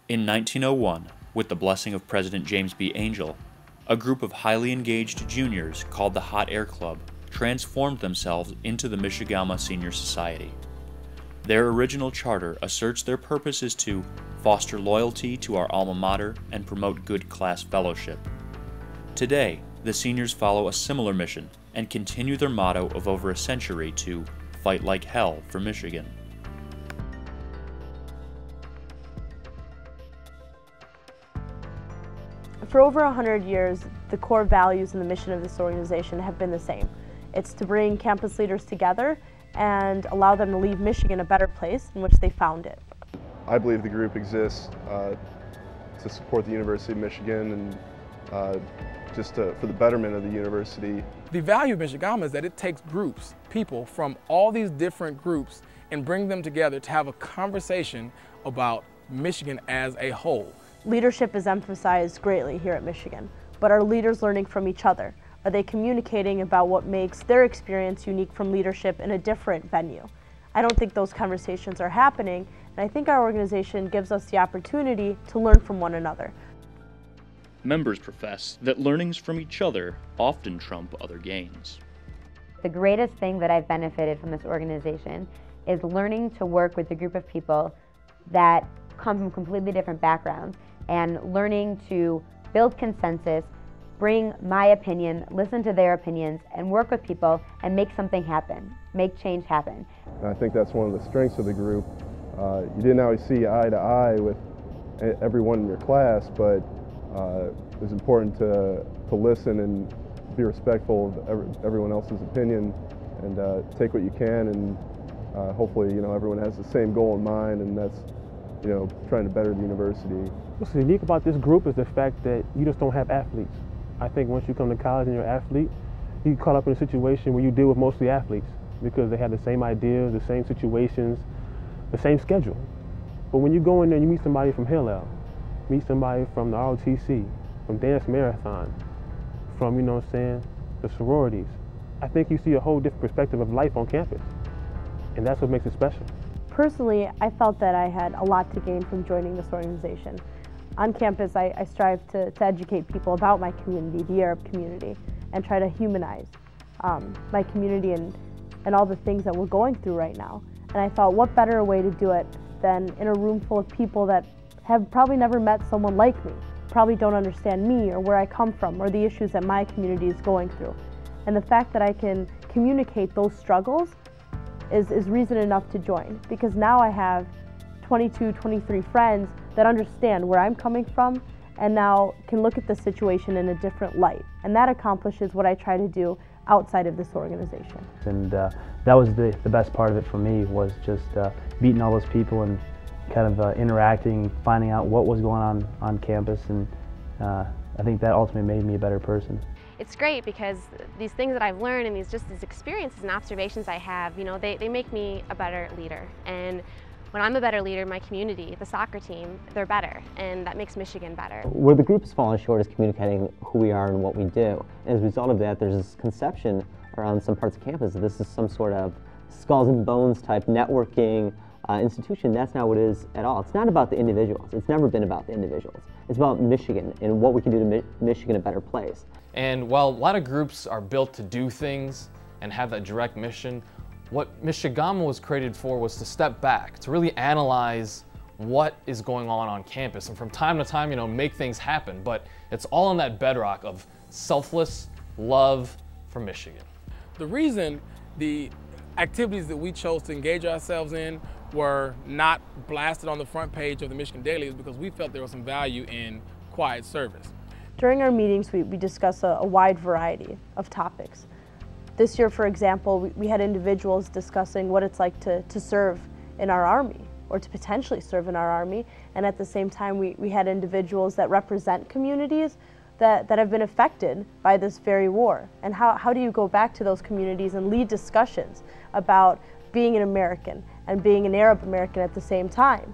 In 1901, with the blessing of President James B. Angell, a group of highly engaged juniors called the Hot Air Club transformed themselves into the Michigamua Senior Society. Their original charter asserts their purpose is to foster loyalty to our alma mater and promote good class fellowship. Today, the seniors follow a similar mission and continue their motto of over a century to fight like hell for Michigan. For over 100 years, the core values and the mission of this organization have been the same. It's to bring campus leaders together and allow them to leave Michigan a better place in which they found it. I believe the group exists to support the University of Michigan and for the betterment of the university. The value of Michigamua is that it takes groups, people from all these different groups, and bring them together to have a conversation about Michigan as a whole. Leadership is emphasized greatly here at Michigan, but are leaders learning from each other? Are they communicating about what makes their experience unique from leadership in a different venue? I don't think those conversations are happening, and I think our organization gives us the opportunity to learn from one another. Members profess that learnings from each other often trump other gains. The greatest thing that I've benefited from this organization is learning to work with a group of people that come from completely different backgrounds and learning to build consensus, bring my opinion, listen to their opinions, and work with people and make something happen, make change happen. And I think that's one of the strengths of the group. You didn't always see eye to eye with everyone in your class, but it was important to listen and be respectful of everyone else's opinion and take what you can, and hopefully everyone has the same goal in mind, and that's trying to better the university. What's unique about this group is the fact that you just don't have athletes. I think once you come to college and you're an athlete, you get caught up in a situation where you deal with mostly athletes because they have the same ideas, the same situations, the same schedule. But when you go in there and you meet somebody from Hillel, meet somebody from the ROTC, from Dance Marathon, from, the sororities, I think you see a whole different perspective of life on campus. And that's what makes it special. Personally, I felt that I had a lot to gain from joining this organization. On campus, I strive to educate people about my community, the Arab community, and try to humanize my community and all the things that we're going through right now. And I thought, what better way to do it than in a room full of people that have probably never met someone like me, probably don't understand me or where I come from or the issues that my community is going through. And the fact that I can communicate those struggles is reason enough to join, because now I have 22, 23 friends that understand where I'm coming from and now can look at the situation in a different light. And that accomplishes what I try to do outside of this organization. And that was the best part of it for me, was just meeting all those people and kind of interacting, finding out what was going on campus, and I think that ultimately made me a better person. It's great because these things that I've learned and these experiences and observations I have, they make me a better leader. And when I'm a better leader, my community, the soccer team, they're better, and that makes Michigan better. Where the group has fallen short is communicating who we are and what we do. And as a result of that, there's this conception around some parts of campus that this is some sort of skulls and bones type networking institution. That's not what it is at all. It's not about the individuals. It's never been about the individuals. It's about Michigan and what we can do to make Michigan a better place. And while a lot of groups are built to do things and have that direct mission, what Michigamua was created for was to step back, to really analyze what is going on campus, and from time to time, make things happen. But it's all on that bedrock of selfless love for Michigan. The reason the activities that we chose to engage ourselves in were not blasted on the front page of the Michigan Daily is because we felt there was some value in quiet service. During our meetings, we discuss a wide variety of topics. This year, for example, we had individuals discussing what it's like to serve in our Army, or to potentially serve in our Army, and at the same time we had individuals that represent communities that have been affected by this very war. And how do you go back to those communities and lead discussions about being an American and being an Arab American at the same time?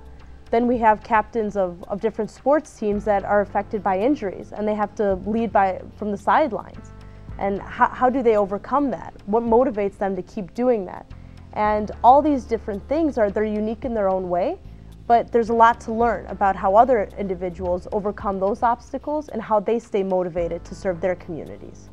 Then we have captains of different sports teams that are affected by injuries, and they have to lead from the sidelines. And how do they overcome that? What motivates them to keep doing that? And all these different things they're unique in their own way, but there's a lot to learn about how other individuals overcome those obstacles and how they stay motivated to serve their communities.